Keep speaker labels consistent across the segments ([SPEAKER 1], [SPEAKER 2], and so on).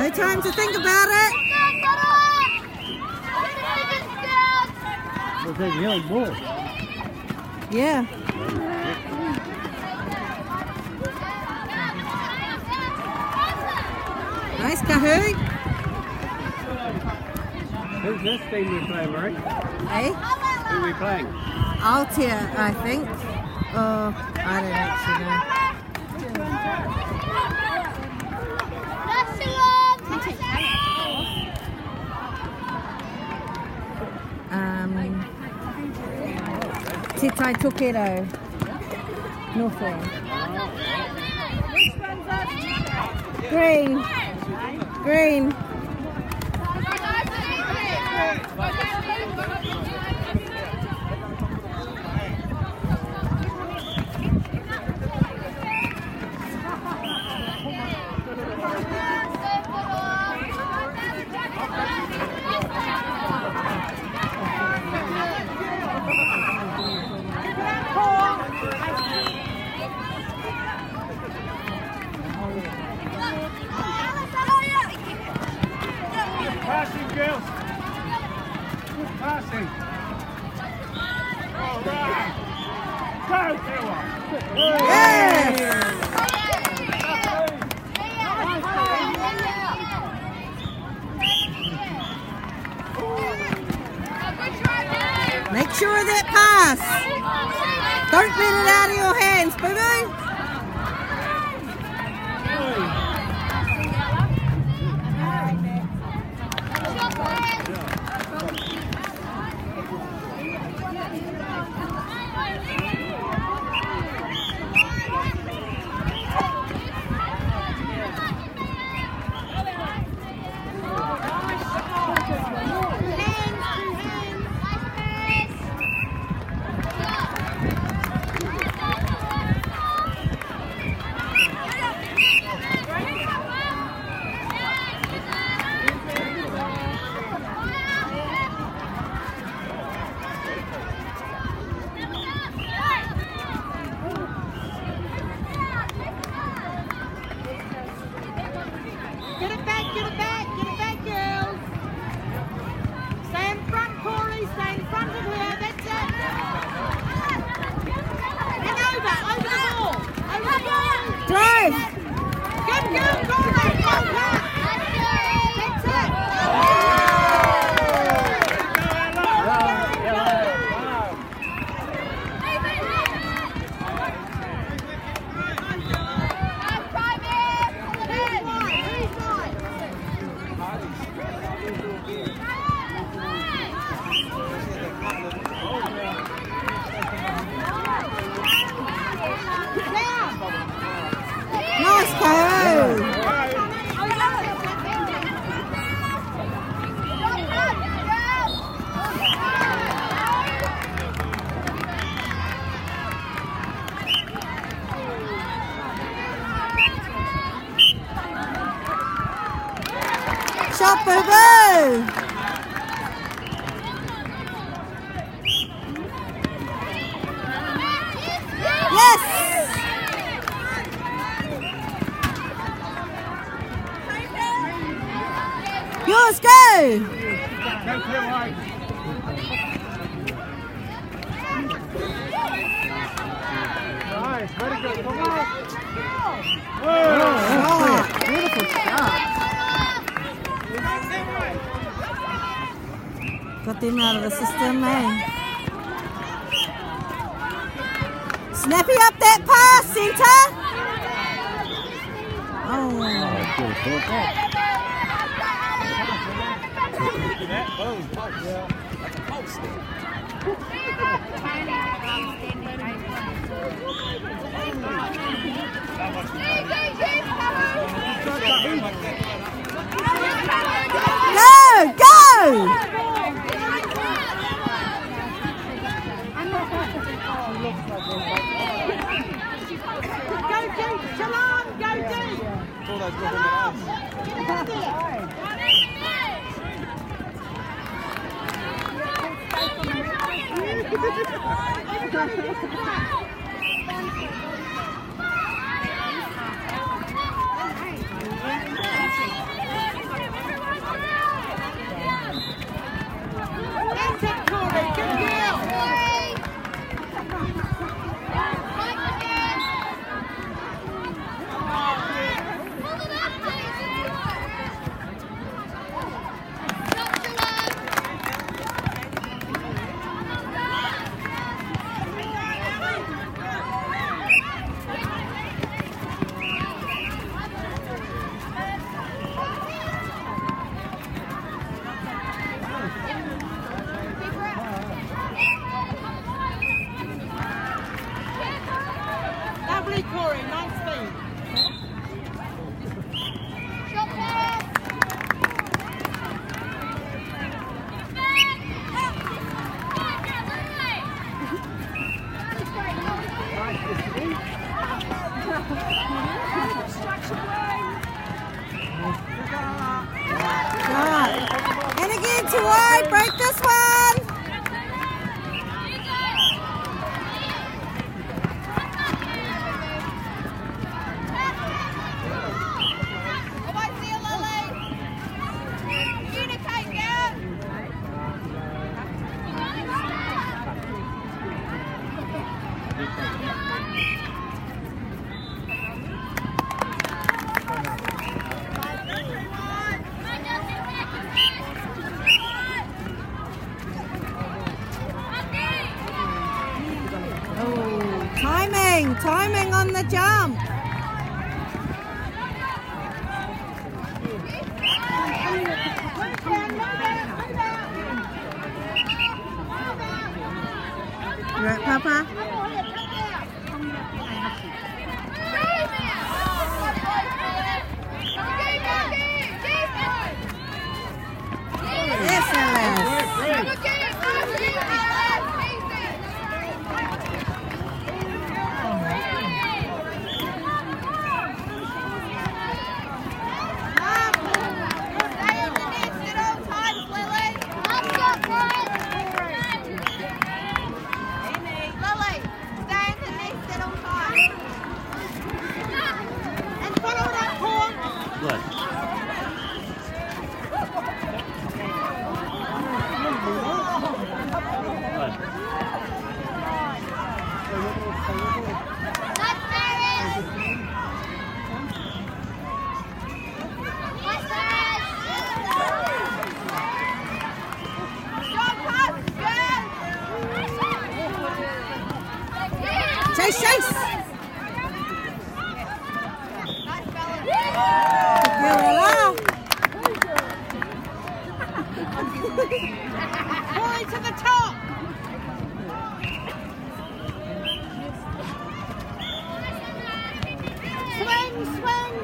[SPEAKER 1] No time to think about it.
[SPEAKER 2] We'll take the yellow ball.
[SPEAKER 1] Yeah. Nice, Kahoo.
[SPEAKER 2] Who's this team we're playing, Marie?
[SPEAKER 1] Hey?
[SPEAKER 2] Who are we playing?
[SPEAKER 1] Altia, I think. Oh, I don't actually know. Titai Tokedo. Northland. Green. Green.
[SPEAKER 2] Passing, girls. Good passing. All right. Go, Killa.
[SPEAKER 1] Yes! Make sure of that pass. Don't let it out of your hands, boo-boo.
[SPEAKER 3] Get it back, girls. Stay in front, Corey. Stay in front of her. That's it. And over the ball. Over the ball.
[SPEAKER 1] Drive.
[SPEAKER 3] Good girl, Corey. Well done. That's it.
[SPEAKER 1] Nice, Kahoo. Shot, boo-boo. Yes! Yours, go!
[SPEAKER 2] Nice, very good. Come on.
[SPEAKER 1] Shot. Beautiful shot. Got them out of the system, eh? Snappy up that pass, centre. Oh. Go! Go!
[SPEAKER 3] Go deep, Shalom, go deep. Lovely, Corey. Nice speed. Shot pass.
[SPEAKER 1] Right. And again too wide. Break this one. Oh, timing on the jump. Right, Papa? Yes, Alice. Chase, chase!
[SPEAKER 3] Corey to the top. Swing, swing.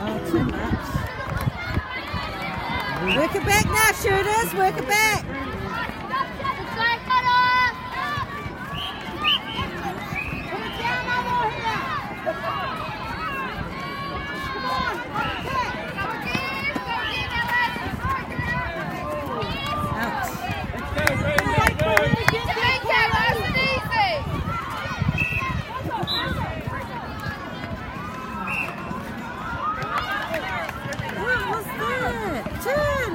[SPEAKER 1] Oh, too much. Work it back now, shooters. Work it back. What was that? 10.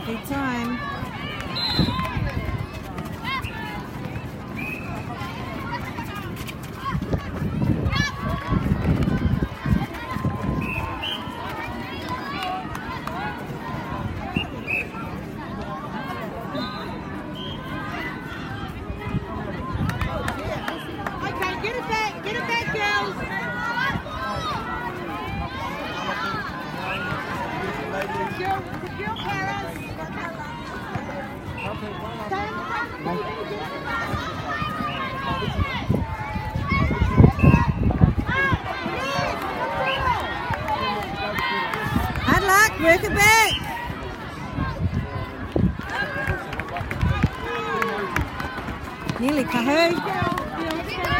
[SPEAKER 1] Perfect time.
[SPEAKER 3] Okay, get it back, girls. Good girl, Paris. Stand front, baby, get it back.
[SPEAKER 1] Hard luck, work it back. Nearly Kahoo.
[SPEAKER 3] That's it.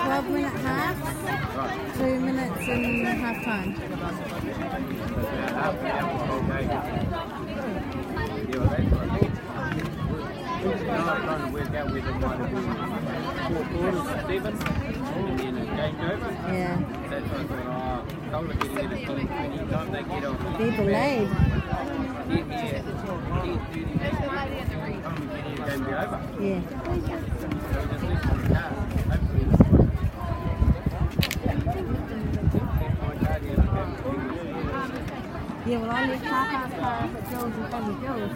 [SPEAKER 1] 12-minute half, 2 minutes and half time.
[SPEAKER 2] I'm trying to work out whether it might have been 4 quarters, 7, and then it game's over.
[SPEAKER 1] Yeah.
[SPEAKER 2] That's what I thought, Cola getting it at 20, time they get on.
[SPEAKER 1] They're delayed.
[SPEAKER 2] Yeah, 10:30, time we get here, game be over.
[SPEAKER 1] Yeah.
[SPEAKER 2] So we just left on the car. Hopefully,
[SPEAKER 1] Yeah, well, I left Papa's car up at Jules and Bobby Jules.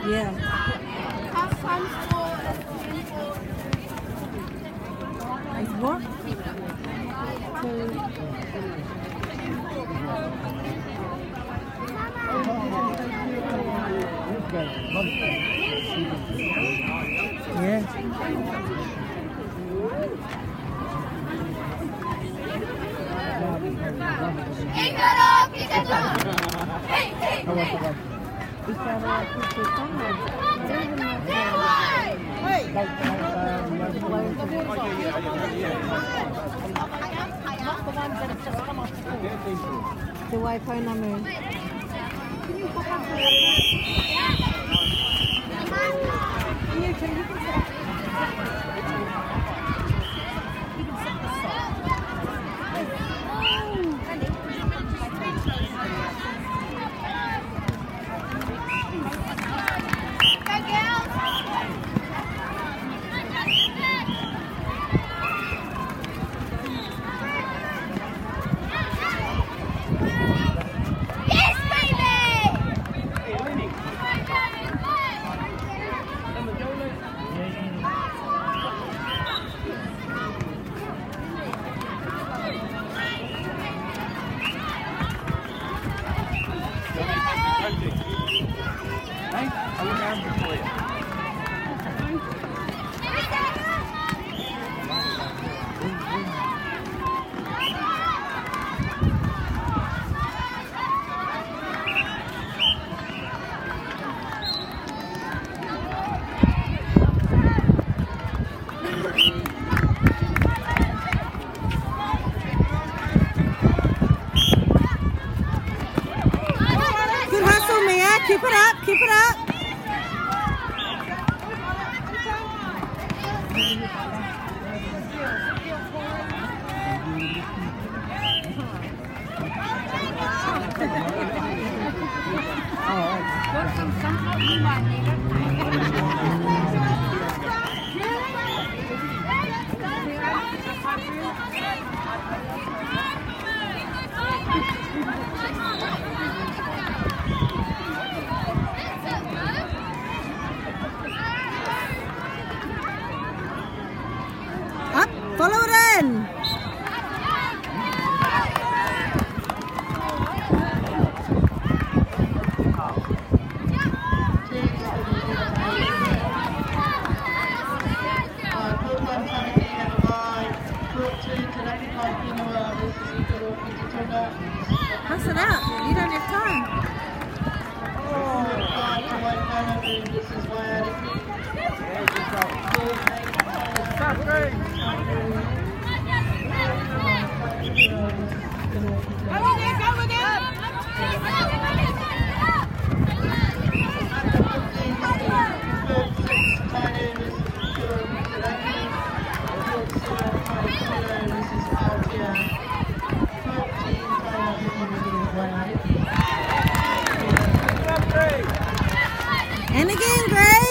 [SPEAKER 1] Yeah. It's what? The Wi-Fi number. Good hustle, Mia. Keep it up. Keep it up. Up. Follow it in. Pass it out. You don't have time. And again, Gray.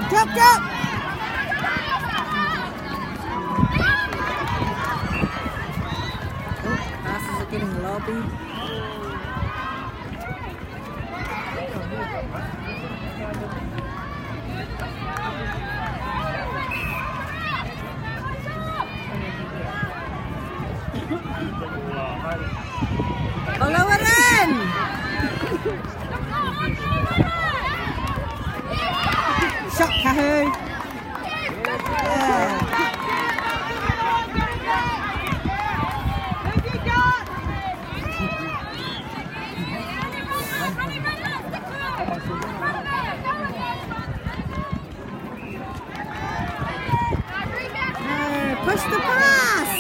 [SPEAKER 1] Drop, drop. Oh, passes are getting lobbied. Follow it in! Shot, Kahoo! Yeah. Push the pass!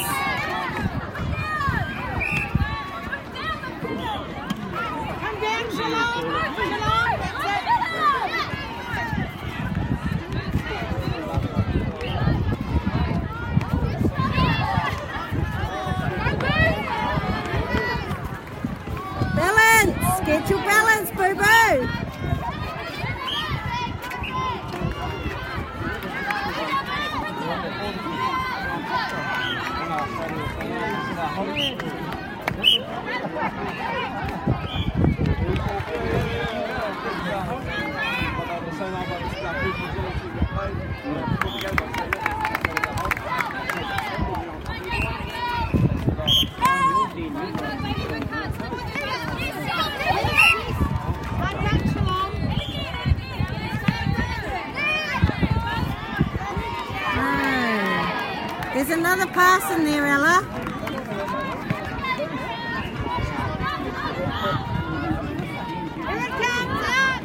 [SPEAKER 3] Come down, Shalom! Shalom!
[SPEAKER 1] Balance! Get your balance, boo-boo! There's another pass in there, Ella.
[SPEAKER 3] Here it comes up!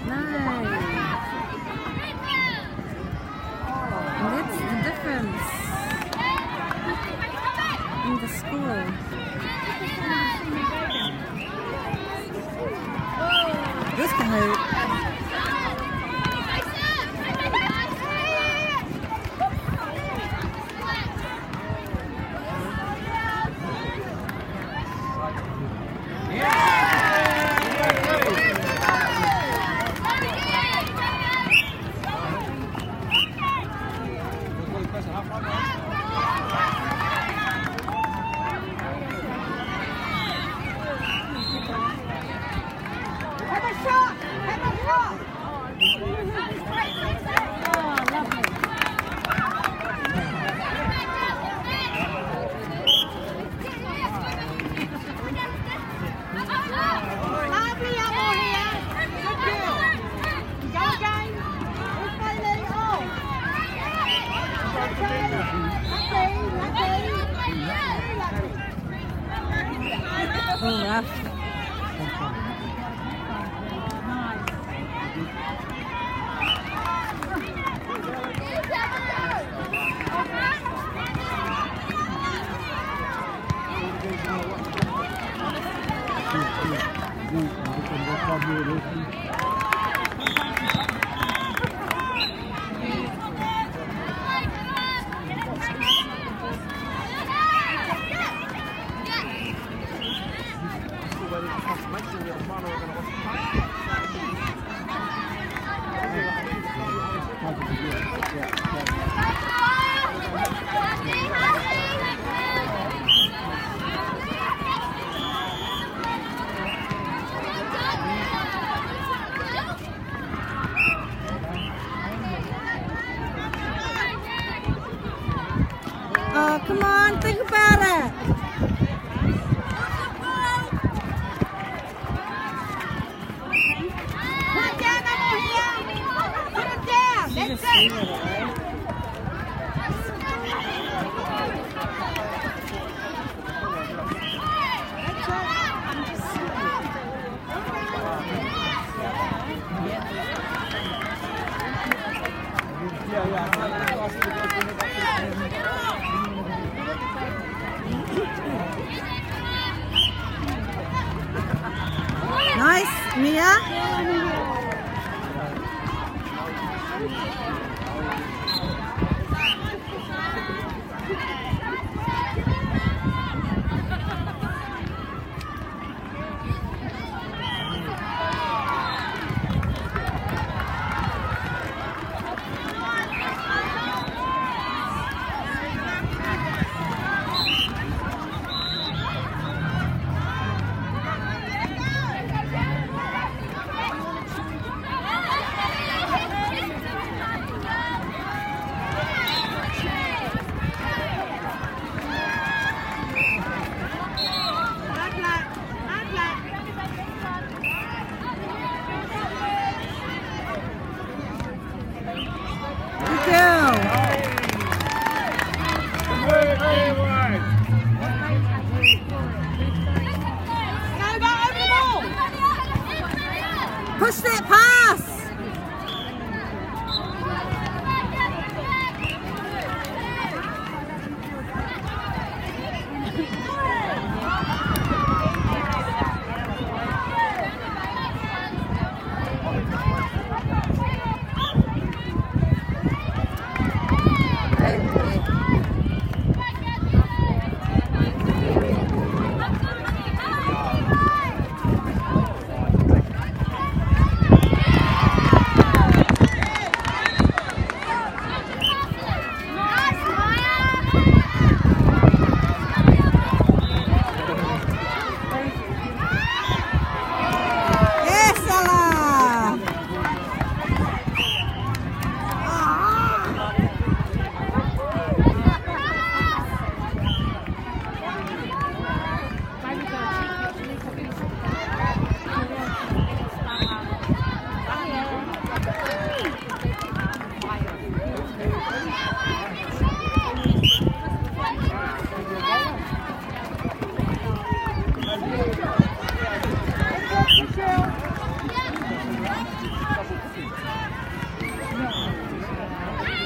[SPEAKER 1] No. And that's the difference in the score. This can hurt.
[SPEAKER 3] Have a shot! Have a shot! Lovely apple here. Good girl. Go again. Who's Bailey? Oh. Lucky.
[SPEAKER 1] Oh, rough. Oh, come on, think about it. Nice, Mia. Push that pass!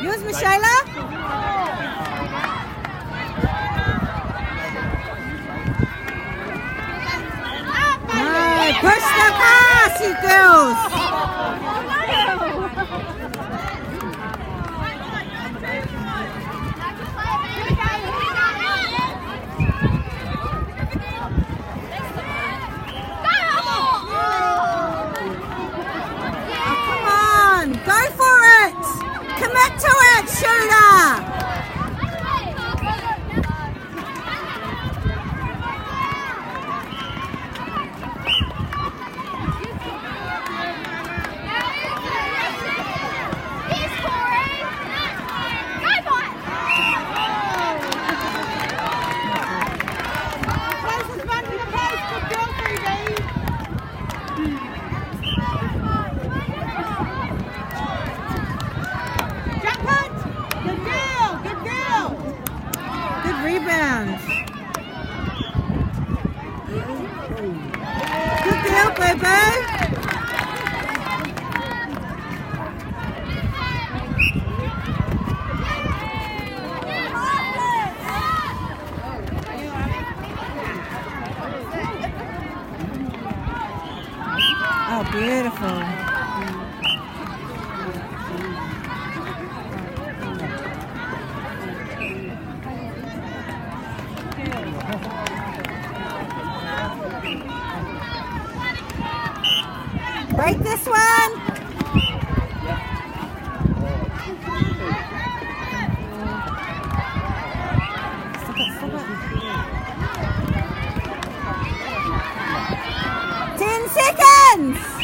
[SPEAKER 1] Use Michaela. No, push the pass, you girls. Commit to it, shooter! Rebound. Good deal, baby. Oh, beautiful. Break this one. Stop it. 10 seconds.